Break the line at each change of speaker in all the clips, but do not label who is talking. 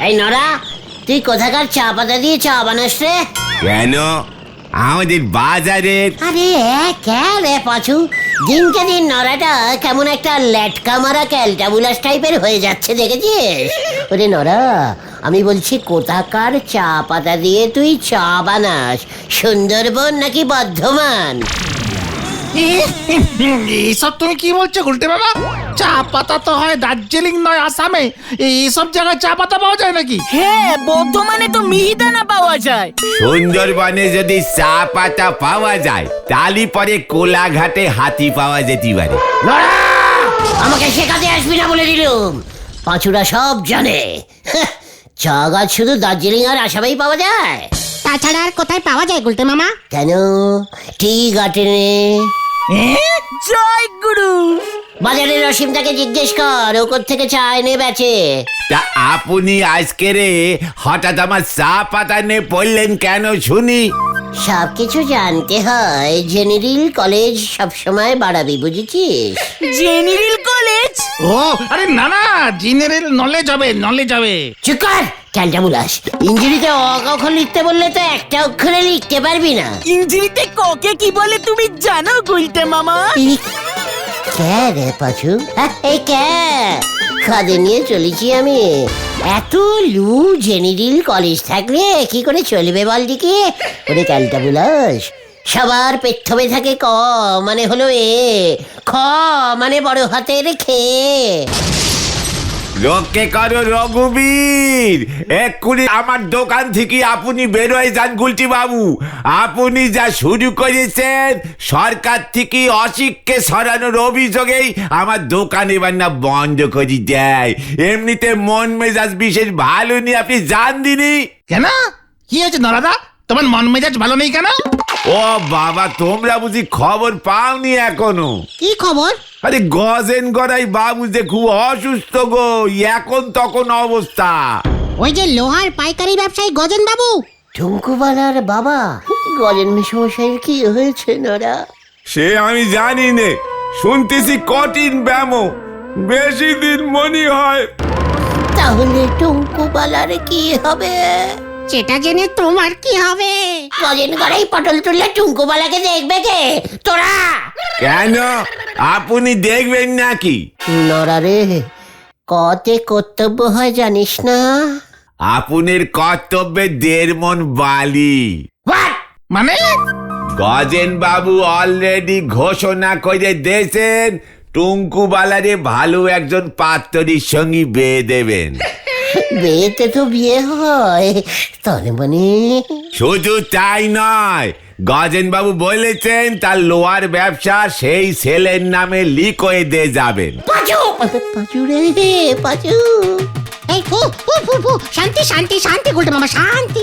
এই নরা, তুই কোথাকার চা পাতা দিয়ে চা বানাস রে?
কেন? আমাদের বাজারের।
আরে রে পাচু, দিনকে দিন নরাটা কেমন একটা ল্যাটকা মারা ক্যালটাবুলাস টাইপের হয়ে যাচ্ছে, দেখেছিস? ওরে নরা, আমি বলছি কোথাকার চা পাতা দিয়ে তুই চা বানাস? সুন্দরবন নাকি বর্ধমান?
এইসব তুমি কি বলছো গুলটে বাবা? চা পাতা তো হয় দার্জিলিং নয় আসামে। এইসব জায়গায় চা পাতা পাওয়া যায় নাকি?
হ্যাঁ, বর্ধমানে তো মিহিদানা পাওয়া যায়।
সুন্দরবনে যদি চা পাতা পাওয়া যায় তাহলে পরে কোলাঘাটে হাতি পাওয়া যেতে পারে।
নরা, আমাকে শেখাতে আসবি না বলে দিলুম। পাঁচুরা সব জানে চা গাছ শুধু দার্জিলিং আর আসামেই পাওয়া যায়।
তাছাড়া আর কোথায় পাওয়া যায় গুলটে মামা?
কেন? টি গার্ডেনে।
জয় গুরু।
বাজারের রসিমটাকে জিজ্ঞেস কর, ও থেকে চা এনে বেচে।
তা আপনি আজকে রে হঠাৎ আমার চা পাতা নিয়ে পড়লেন কেন শুনি?
সব কিছু জানতে হয়, জেনারেল কলেজ সবসময় বাড়াবি, বুঝেছিস?
General college?
ও আরে না না, জেনারেল নলেজ হবে, নলেজ হবে।
চুপ কর ক্যালটাবুলাস। ইঞ্জিরিতে অক্ষর লিখতে বললে তো একটা অক্ষরে লিখতে পারবি না।
ইঞ্জিরিতে ককে কি বলে তুমি জানো গুলটে মামা?
কে রে পাচু? এই কে? খাদে নিয়ে চলেছি আমি। এত লু জেনারেল কলেজ থাকলে কি করে চলবে বল দিকে? ওরে ক্যালটাবুলাস, সবার পেট্থবে থাকে ক মানে হলো এ, খ মানে বড় হাতের খে।
রক্ষে করো রঘুবীর, এক্ষুনি আমার দোকান থেকে আপনি বেরোয় যান গুলটি বাবু। আপনি যা শুরু করেছেন, সরকার থেকে অশিক্ষে সরানোর অভিযোগেই আমার দোকান এবার না বন্ধ করে দেয়। এমনিতে মন মেজাজ বিশেষ ভালো নেই, আপনি জান দিনি।
কেন? কি হয়েছে নরাদা, তোমার মন মেজাজ ভালো নেই কেন?
ও বাবা, তোমরা বুঝি খবর পাওনি এখনো?
কি খবর?
আরে গজেন গড়াই বাবু যে খুব অসুস্থ গো, এখন তখন অবস্থা।
ওই যে লোহার পাইকারি ব্যবসায়ী গজেন বাবু।
টুঙ্কুবালার বাবা গজেন মেশমশাইয়ের কি হয়েছে নরা?
সে আমি জানি নে, শুনতেছি কঠিন ব্যায়াম, বেশি দিন মনে হয়।
তাহলে টুঙ্কুবালার কি হবে?
সেটা জেনে তোমার কি হবে?
গজেন গড়াই পটল তুললে টুঙ্কুবালাকে দেখবে কে? তোরা?
কেন, আপনি দেখবেন নাকি?
নরা রে, কতে কর্তব্য হয় জানিস না?
আপনার কর্তব্যে 1.5 মণ বালি।
মানে?
গজেন বাবু অলরেডি ঘোষণা করে দিয়েছেন টুঙ্কুবালারে ভালো একজন পাত্রীর সঙ্গে বিয়ে দেবেন।
বিয়েতে তো বিয়ে হয়, তার মানে?
শুধু তাই নয়, গজেন বাবু বলেছেন তার লোহার ব্যবসা সেই ছেলের নামে লিক হয়ে দিয়ে যাবেন।
পাঁচু পাঁচু রে, পাঁচু।
এই ফু ফু ফু ফু, শান্তি শান্তি শান্তি গুলটে মামা, শান্তি।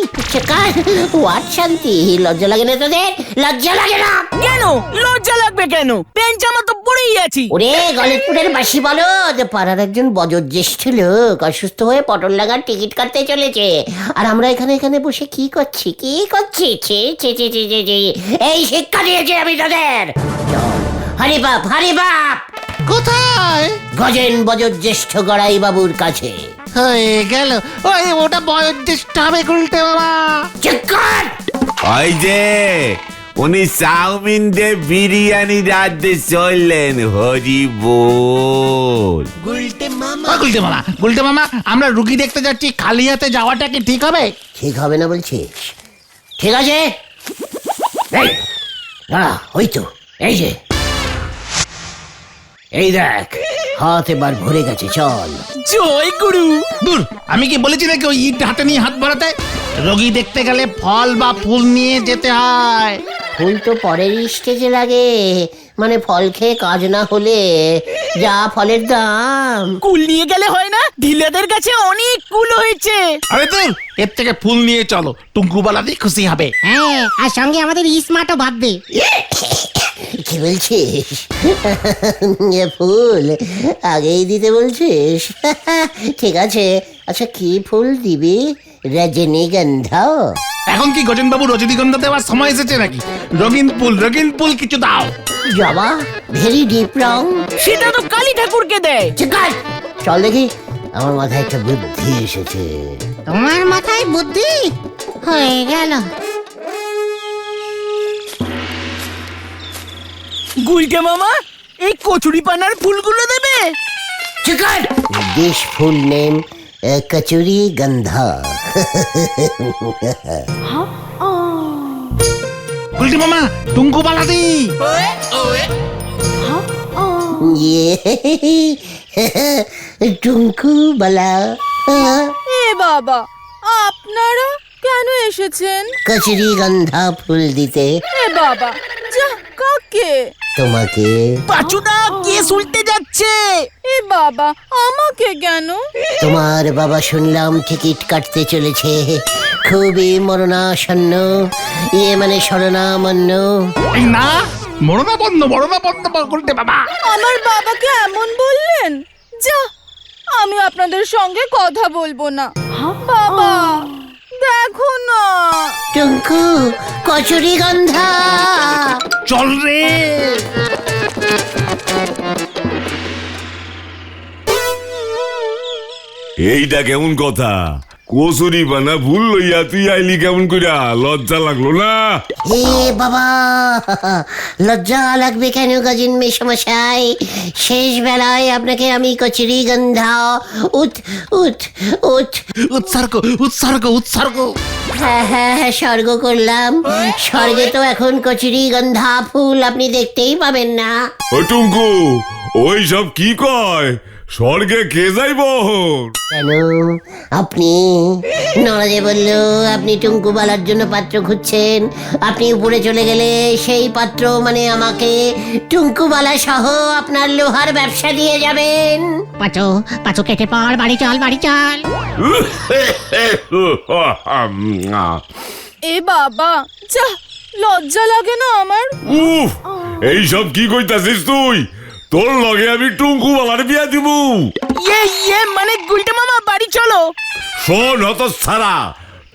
হোয়াট শান্তি? লজ্জা লাগে না তোদের? লজ্জা লাগে না?
কেন লজ্জা লাগবে কেন? প্যান্ট জামা তো পরেই আছি।
ওরে গলতপুরের বাসি বলো, যে পাড়ার একজন বয়োজ্যেষ্ঠ লোক অসুস্থ হয়ে পটল লাগার টিকিট কাটতে চলেছে, আর আমরা এখানে বসে কি করছি? ছি ছি ছি ছি ছি ছি। এই শিক্ষা দিয়েছি আমি তোদের। হরি বাপ, হরি বাপ।
কোথায়?
গজেন বয়োজ্যেষ্ঠ গড়াই বাবুর কাছে।
হয়ে গেল, ওই ওটা বয়োজ্যেষ্ঠ হবে গুলটে বাবা।
চুপ কর।
ওই যে উনি চাউমিন দিয়ে বিরিয়ানি রাঁধতে চললেন, হরি বল।
গুলটে মামা, আমরা রুগী দেখতে যাচ্ছি, খালি হাতে যাওয়াটা কি ঠিক হবে?
ঠিক হবে না বলছিস? ঠিক আছে, এই দাঁড়া, ওই তো, এই যে, এই দেখ, হাত এবার ভরে গেছে, চল।
জয় গুরু।
দূর, আমি কি বলেছি নাকি ওই ইট হাতে নিয়ে হাত বাড়াতে? রোগী দেখতে গেলে ফল বা ফুল নিয়ে যেতে হয়।
ফুল তো পরের স্টেজে লাগে, মানে ফল খেয়ে কাজ না হলে যা ফলের দাম।
কুল নিয়ে গেলে হয় না? ঢিলাদের কাছে অনেক কুল হয়েছে।
আরে তুই এর থেকে ফুল নিয়ে চলো, টুঙ্কুবালাদি খুশি হবে।
হ্যাঁ, আর সঙ্গে আমাদের স্মার্টও ভাববে।
কি বলছিস? ফুল আগেই দিতে বলছিস? ঠিক আছে, আচ্ছা কি ফুল দিবি? রজনীগন্ধা?
এখন কি গজেন বাবু রজনীগন্ধা দেওয়ার সময় এসেছে নাকি? রঙিন ফুল কিছু দাও।
জবা, ভেরি ডিপ রং।
সেটা তো কালী ঠাকুরকে দেয়।
চিকার, চল দেখি, আমার মাথায় একটা বুদ্ধি এসেছে।
তোমার মাথায় বুদ্ধি হয়ে গেল।
গুলটে মামা এই কচুরি পানার ফুলগুলো দেবে।
চিকার, দিস ফুল নেম কচুরি গন্ধা।
গুলটি মামা টুঙ্কু বালাদি।
টুঙ্কু বালা।
এ বাবা, আপনারা কেন এসেছেন?
কচুরি গন্ধা ফুল দিতে।
এ বাবা, যা কাকে?
তোমাকে।
পাচুদা কেস উল্টে যাচ্ছে।
এ বাবা, আমাকে কেন?
তোমার বাবা শুনলাম টিকিট কাটতে চলেছে, খুবই মরণাসন্ন, মানে শরণামন্ন।
এই না মরনা বন্ধ গুলটে বাবা।
আমার বাবাকে এমন বললেন? যা, আমি আপনাদের সঙ্গে কথা বলবো না। বাবা, দেখো না।
টুঙ্কু, কচুরি গন্ধা।
চল রে।
এইটা কেমন কথা? কচুরি বানা ভুল লইয়া তুই আইলি কেমন কইরা? লজ্জা লাগলো না?
হে বাবা, লজ্জা লাগবে কেন গজিন মেশমশাই? শেষ বেলায় আপনাকে আমি কচুরি গন্ধা উঠ উঠ উঠ
উৎসর্গ।
হ্যাঁ হ্যাঁ হ্যাঁ, স্বর্গ করলাম। স্বর্গে তো এখন কচুরি গন্ধা ফুল আপনি দেখতেই পাবেন না।
ও টুঙ্কু, ওই সব কি কয়? স্বর্গে কে যাইব?
কেন আপনি? নরাজে বলল আপনি টুঙ্কুবালার জন্য পাত্র খুঁজছেন। আপনি উপরে চলে গেলে সেই পাত্র মানে আমাকে টুঙ্কুবালা সহ আপনার লোহার ব্যবসা দিয়ে যাবেন।
পাচু পাচু কেটে পড়, বাড়ি চল বাড়ি চল।
এ বাবা, যা, লজ্জা লাগে না আমার?
উফ, এই সব কি কইতাছিস তুই? তোর লগে আমি টুঙ্কু বালার বিয়া দিব।
মানে গুলটে মামা বাড়ি চলো।
শোন হত ছাড়া,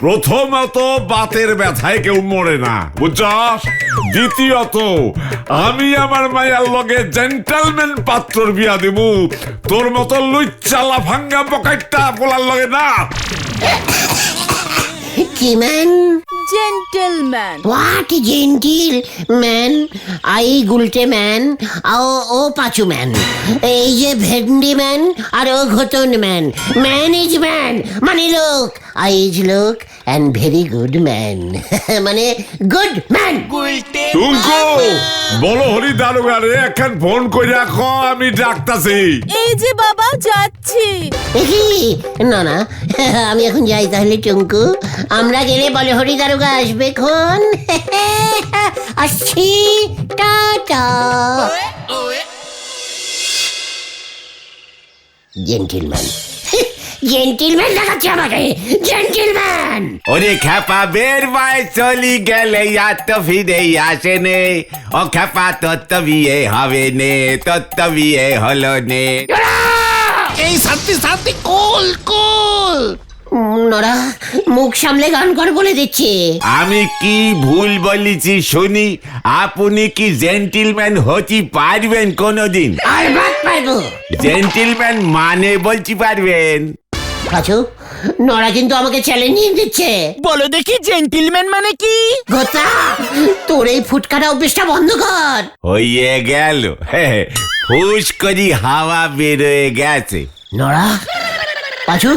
প্রথমত বাতের ব্যথায় কেউ মরে না, বুঝছস? দ্বিতীয়ত আমি আমার মায়ের লগে জেন্টলম্যান পাত্রর বিয়া দিব, তোর মতো লুচ্চা লাফাঙ্গা বকাইটা বলার লগে না।
কি man?
Gentleman.
What gentle man? I গুলটে ম্যান, ও পাচু ম্যান, এই যে ভেন্ডি ম্যান আর ও ঘটন ম্যান। ম্যান ইজ ম্যান মানে লোক, আই ইজ লোক অ্যান্ড ভেরি গুড ম্যান, মানে গুড ম্যান।
টুঙ্কু, বলো হরি দারোগা রে একখান ফোন করে রাখো, আমি ডাকতাছি।
এই যে বাবা, যাচ্ছি।
না না, আমি এখন যাই তাহলে টুঙ্কু। আমরা গেলে বলে হরি দারোগা আসবে খন। আসছি, টাটা। জেন্টিলম্যান, জেন্টিলম্যান দেখাচ্ছে আমাকে, জেন্টিলম্যান।
ওরে খ্যাপা বের বাই চলি গেলে আর তো ফিরে আসে নে। ও খ্যাপা তোর তো বিয়ে হবে নে, তোর তো বিয়ে হলো নে।
এই শান্তি কোল।
নরা, মুখ সামলে গান কর বলে দিচ্ছে।
আমি কি ভুল বলেছি শুনি? আপনি কি জেন্টিলম্যান হতে পারবেন কোনোদিন?
আর বাদ পাইবো।
জেন্টিলম্যান মানে বলতে পারবেন?
পাচু, নরা কিন্তু আমাকে চ্যালেঞ্জিং দিচ্ছে।
বলো দেখি জেন্টিলম্যান মানে কি?
গোতা, তোর এই ফুটকাটা অভ্যেসটা বন্ধ কর।
হইয়ে গেল, ফুস করি হাওয়া বেরোয় গেছে।
নরা, পাচু,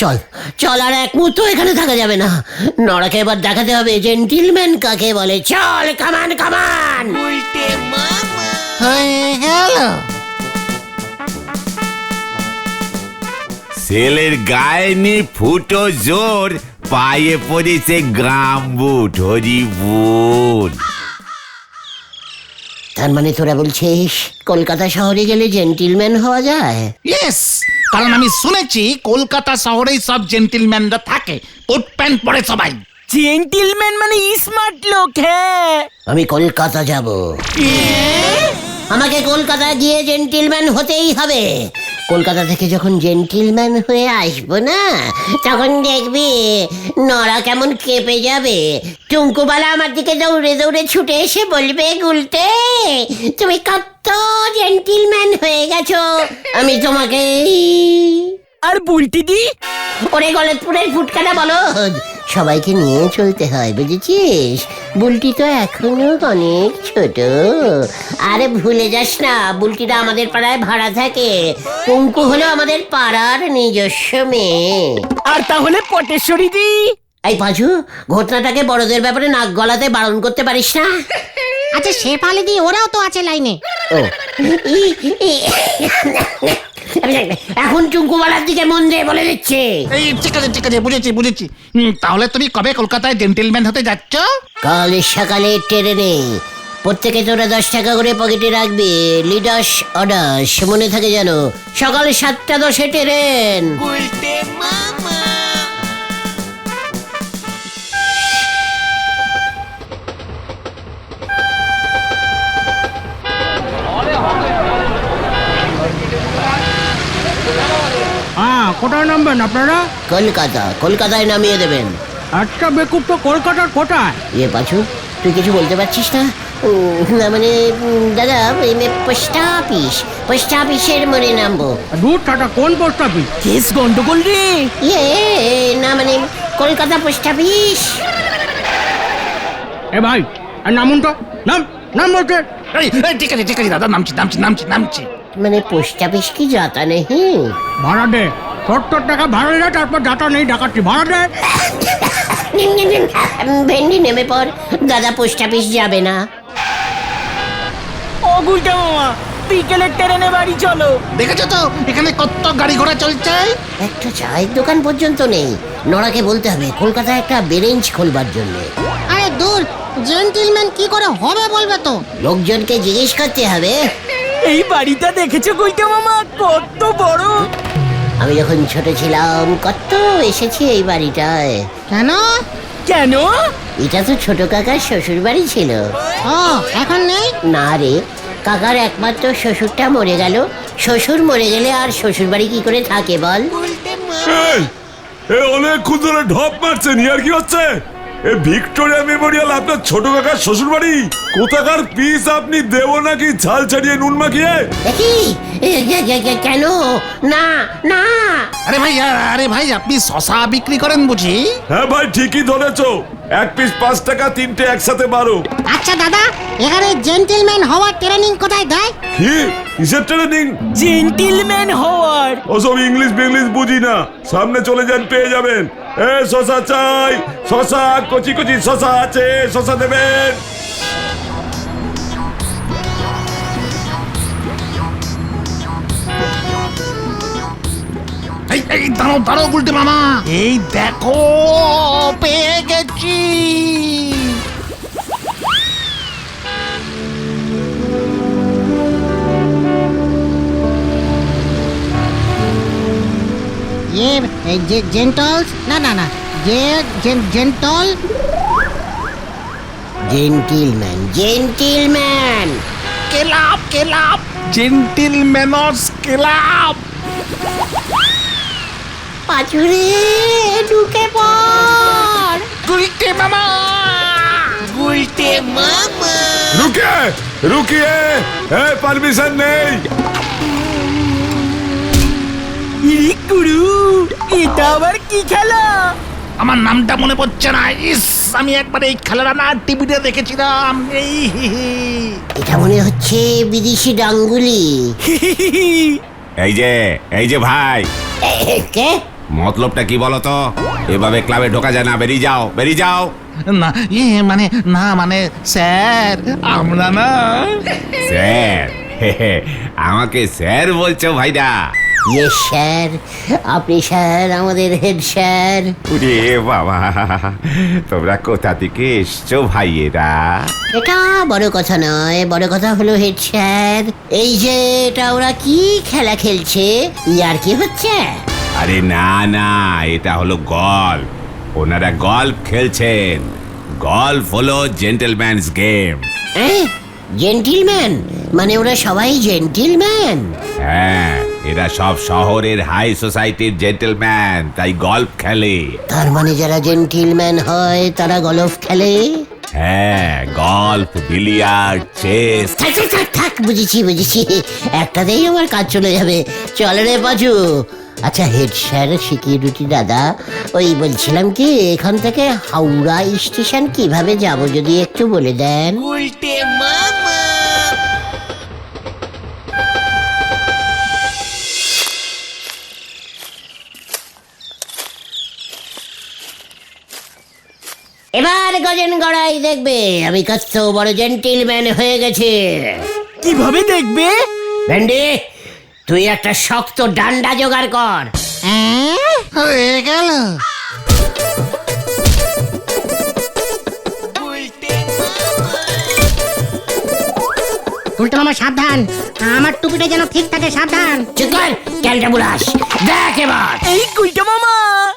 চল চল, আর এক মুহূর্ত এখানে থাকা যাবে না। নরাকে এবার দেখাতে হবে জেন্টিলম্যান কাকে বলে। চল, কামান কামান।
হয়ে গেল।
ছেলের গায়ে নি ফুটো জোর, পায়ে পড়েছে গাম্বুট। হরি বল।
তার মানে তোরা বলছিস কলকাতা শহরে গেলে জেন্টিলম্যান হওয়া যায়?
ইয়েস, কারণ আমি শুনেছি কলকাতা শহরেই সব জেন্টিলম্যানরা থাকে, কোট প্যান্ট পরে সবাই।
জেন্টিলম্যান মানে স্মার্ট লোক। হ্যাঁ,
আমি কলকাতা যাব। আমাকে কলকাতা গিয়ে জেন্টিলম্যান হতেই হবে। কলকাতা থেকে যখন জেন্টিলম্যান হয়ে আসবো না, তখন দেখবি নড়া কেমন কেঁপে যাবে। টুঙ্কুবালা আমার দিকে দৌড়ে দৌড়ে ছুটে এসে বলবে, গুলটে তুমি কত জেন্টিলম্যান হয়ে গেছো, আমি তোমাকে।
আর বুলটি দি?
ওরে গলতপুরের ফুটকাটা বলো, সবাইকে নিয়ে চলতে হয়, বুঝেছিস? বুলটি তো এখনো অনেক ছোট। আরে ভুলে যাস না, বুলটিটা আমাদের পাড়ায় ভাড়া থাকে। কুঙ্কু হলো আমাদের পাড়ার নিজস্ব মেয়ে।
আর তাহলে পটেশ্বরী দি?
এই পাঁচু, ঘটনাটাকে বড়দের ব্যাপারে নাক গলাতে বারণ করতে পারিস না?
আচ্ছা শেফালি দি ওরাও তো আছে লাইনে।
ও এখন টুঙ্কুবালার দিকে মন দিয়ে বলে দিচ্ছে।
এই ঠিক আছে বুঝেছি বুঝেছি। তাহলে তুমি কবে কলকাতায় জেন্টেলম্যান হতে যাচ্ছ?
কাল সকালে ট্রেনে। প্রত্যেকে তোরা 10 টাকা করে পকেটে রাখবি। লিডাস অর্ডাস মনে থাকে যেন। সকাল 7:10 ট্রেন।
হ্যাঁ, কোথায় নামবেন আপনারা?
কলকাতায় নামিয়ে দেবেন।
একটা বেকুব তো কলকাতার কোথায়?
পাঁচু, তুই কিছু বলতে পারছিস না? না মানে দাদা, পোস্ট অফিসের মনে নামবো।
দূর টাটা, কোন পোস্ট অফিস?
কেস গন্ডগোল রে।
না মানে কলকাতা পোস্ট অফিস।
এ ভাই, আর নামুন তো, নাম বলছে।
এই ঠিক আছে দাদা, নামছি।
মানে পোস্ট অফিস কি যাতা নেই?
ভাড়া দে, 70 টাকা ভাড়া দে, তারপর যাতা নেই ডাকাচ্ছি, ভাড়া দে।
ভেন্ডি নেমে পর দাদা, পোস্ট অফিস যাবে না।
ও গুলটা মামা, বিকেলের ট্রেনে বাড়ি চলো।
দেখেছো তো এখানে কত গাড়ি ঘোড়া চলছে।
একটা চায়ের দোকান পর্যন্ত নেই। নড়াকে বলতে হবে কলকাতায় একটা বেরেঞ্চ খোলবার জন্য।
আরে দূর, জেন্টিলম্যান কি করে হবে বলবে তো।
লোকজনকে জিজ্ঞেস করতে হবে।
এই বাড়িটা দেখেছো গুলটা মামা, কত বড়।
আমি যখন ছোট ছিলাম কত এসেছি এই বাড়িটায়।
কেন?
কেন?
এটা তো ছোট কাকার শ্বশুর বাড়ি ছিল।
ও এখন নেই?
না রে, কাকার একমাত্র শ্বশুরটা মরে গেল। শ্বশুর মরে গেলে আর শ্বশুর বাড়ি কি করে থাকে বল?
অনেকক্ষণ ধরে ঢপ মারছেন, ইয়ার কি হচ্ছে? এ ভিক্টোরিয়া মেমোরিয়াল আপনার ছোট কাকার শ্বশুর বাড়ি। কোথাকার পিস আপনি দেব নাকি ঝাল ছাড়িয়ে নুন মাখিয়ে?
কেন? না না।
আরে ভাই আপনি শশা বিক্রি করেন বুঝি?
হ্যাঁ ভাই, ঠিকই ধরেছো। 1 পিস 5 টাকা, 3টে একসাথে 12।
আচ্ছা দাদা, এখানে জেন্টিলম্যান হওয়ার ট্রেনিং কোথায় দেয়?
কি কিসের ট্রেনিং?
জেন্টিলম্যান হওয়ার।
ওসব ইংলিশ বুঝি না। সামনে চলে যান, পেয়ে যাবেন। শশা চাই, শশা, কচি কচি শশা আছে, শশা দেবেন।
এই দাঁড়াও গুলটে মামা, এই দেখো পেয়ে গেছি।
জেন্টলস না, জেন্টল
জেন্টিলম্যান।
কেলাপ জেন্টিলম্যানস কেলাপ।
পাঁচুরে ঢুকে পড়।
গুলটে মামা
রুকিয়ে পারমিশন নেই।
ইরি গুরু, এটা আবার কি খেলা?
আমার নামটা মনে পড়ছে না। ইস, আমি একবার এই খেলাটা না টিভিতে দেখেছিলাম।
এটা মনে হচ্ছে বিদেশি ডাঙ্গুলি।
এই যে ভাই,
কে?
মতলবটা কি বলো তো? এভাবে ক্লাবে ঢোকা যায় না, বেরিয়ে যাও।
না মানে স্যার, আমরা না।
স্যার? আমাকে স্যার বলছো ভাইরা?
ইয়েস স্যার, আপনি স্যার, আমাদের হেড স্যার।
ওরে বাবা, তোমরা কোথা থেকে এসছো ভাইয়েরা?
এটা বড় কথা নয়, বড় কথা হলো হেড স্যার, এই যে এটা ওরা কি খেলা খেলছে, ইয়ার কি হচ্ছে?
আরে না, এটা হলো গল্ফ। ওনারা গল্ফ খেলছেন। গল্ফ হলো জেন্টলম্যানস গেম।
জেন্টিলম্যান মানে ওরা সবাই জেন্টিলম্যান?
হ্যাঁ, এরা সব শহরের হাই সোসাইটির জেন্টলম্যান, তাই গল্ফ খেলে।
তার মানে যারা জেন্টিলম্যান হয় তারা গলফ খেলে?
হ্যাঁ, গল্ফ, বিলিয়ার্ড, চেস।
থাক থাক থাক থাক, বুঝেছি বুঝেছি, একটাতেই আমার কাজ চলে যাবে। চল রে পাঁচু। আচ্ছা হেড স্যার, সিকিউরিটি দাদা, ওই বলছিলাম কি এখান থেকে হাওড়া স্টেশন কিভাবে যাব যদি একটু বলে দেন। এবার গজেন গড়াই দেখবে আমি কত বড় জেন্টিলম্যান হয়ে গেছে।
কিভাবে দেখবে?
ভেন্ডি, তুই একটা শক্ত ডান্ডা জোগাড় কর।
হয়ে গেল।
গুলটে মামা সাবধান, আমার টুপিটা যেন ঠিক থাকে, সাবধান।
চুপ কর, ক্যালটা বুলাস। দেখ এবার।
এই গুলটে মামা,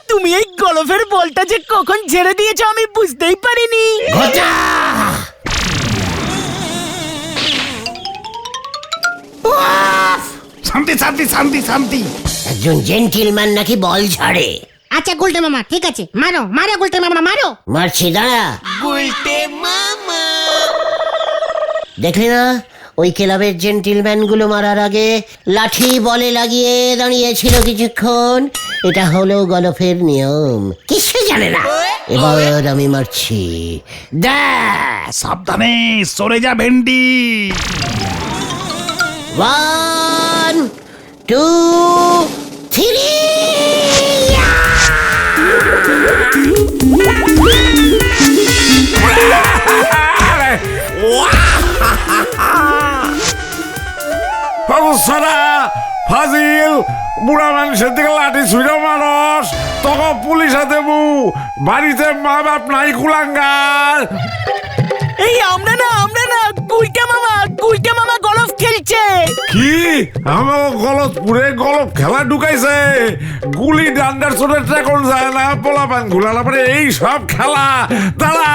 তুমি এই গলফের বলটা যে কখন ছেড়ে দিয়েছো আমি বুঝতেই পারিনি।
ঘটা।
শান্তি শান্তি শান্তি শান্তি।
একজন জেন্টিলম্যান নাকি বল ছাড়ে?
আচ্ছা গুলটে মামা ঠিক আছে, মারো মারো গুলটে মামা মারো।
মারছি, দাঁড়া। দেখলি না, ওই ক্লাবের জেন্টিলম্যান গুলো মারার আগে লাঠি বলে লাগিয়ে দাঁড়িয়েছিল কিছুক্ষণ। এটা হলো গলফের নিয়ম, কিছু জানে না। এবার আমি মারছি, দেখ।
সাবধানে সরে যা ভেন্ডি।
1 2 3।
সারা ফাজিল বুড়া মানুষের দিকে লাঠি ছুঁড়ে মানুষ, তখন পুলিশে দেবু, বাড়িতে মা বাপ নাই কুলাঙ্গার।
এই আমরা না গুলটে মামা গলফ খেলছে।
কি আমার গলতপুরে গলফ খেলা ঢুকাইছে? গুলি ডান্ডার চোটে ট্রেকন যায় না, পোলাপান ঘুলালা পরে এই সব খেলা। দাঁড়া,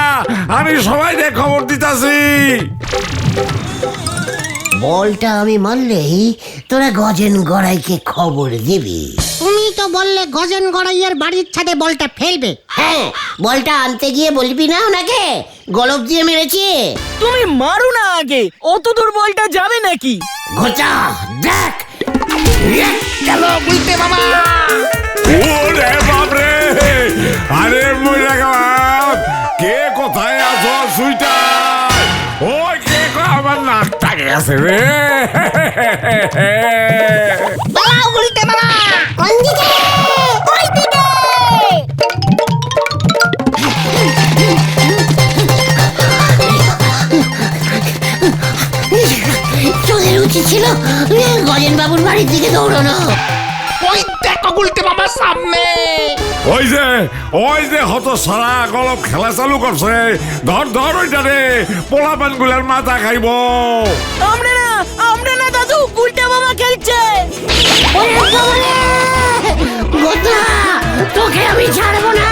আমি সবাই খবর দিতাছি।
বলটা আমি মারলেই তোরা গজেন গড়াইকে খবর দিবি।
তুমি তো বললে গজেন গড়াইয়ের বাড়ির ছাদে বলটা ফেলবে।
হ্যাঁ, বলটা আনতে গিয়ে বলবি না ওনাকে গলফ দিয়ে মেরেছি।
তুমি মারো না আগে, অত দূর বলটা যাবে নাকি?
ঘটা, দেখ।
চলো গুলটে মামা।
ওরে বাপরে, আরে মরে গেলাম। কে কোথায় আছো সুইটার? ওই কে আমার নাকটা গেছে রে।
পালাও গুলটে মামা। কোন দিকে? ওই দিকে।
তোদের উচিত ছিল গজেন বাবুর বাড়ির দিকে দৌড়ানো।
ওই দেখো গুলটে মামা সামনে।
ওই যে হত সারা গলফ খেলা চালু করছে। ধর ধর ওইটা রে, পোলাপান গুলার মাথা খাইব।
আমরা না দাদু, গুলটে মামা খেলছে।
গোটা, তোকে আমি ছাড়বো না।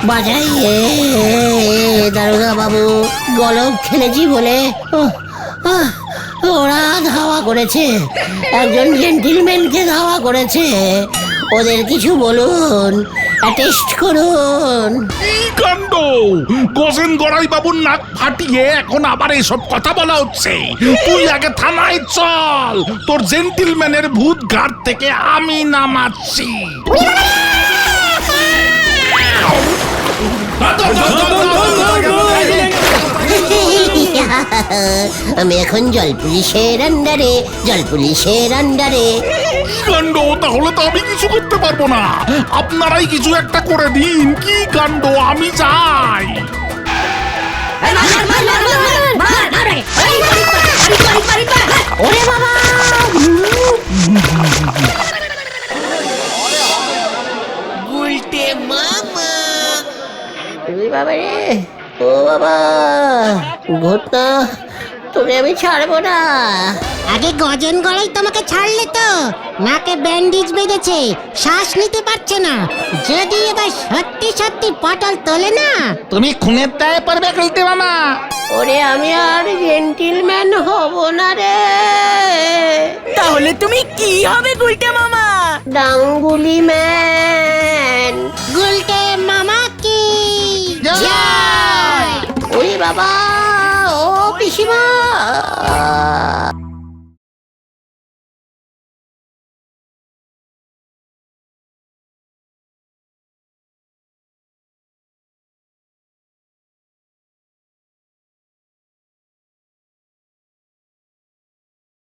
বাজাইয়ে দারোগা বাবু, গলফ খেলেছি বলে ওরা ধাওয়া করেছে, একজন জেন্টিলম্যানকে ধাওয়া করেছে। ওদের কিছু বলুন, অ্যাটেস্ট করুন।
এই কাণ্ড! গজেন গড়াই বাবুর নাক ফাটিয়ে এখন আবার এসব কথা বলা হচ্ছে। তুই আগে থানায় চল, তোর জেন্টিলম্যানের ভূত ঘাট থেকে আমি নামাচ্ছি।
আমি এখন জল পুলিশের আন্ডারে।
কাণ্ড! তাহলে তো আমি কিছু করতে পারবো না, আপনারাই কিছু একটা করে দিন। কি কাণ্ড! আমি যাই।
ওরে বাবা! বাবা রে, ও বাবা, ঘটনা তোরে আমি ছাড়বো না।
আগে গজেন গড়াই তোমাকে ছাড়লে তো, নাকে ব্যান্ডেজ বেঁধেছে, শ্বাস নিতে পারছে না। যদি এবার সত্যি সত্যি পটল তোলে না,
তুমি খুনের দায়ে পড়বে গুলটে মামা।
ওরে আমি আর জেন্টিলম্যান হব না রে।
তাহলে তুমি কি হবে গুলটে মামা?
ডাঙ্গুলি ম্যান।
গুলটে মামা কি
ওরে বাবা, ও পিসিমা।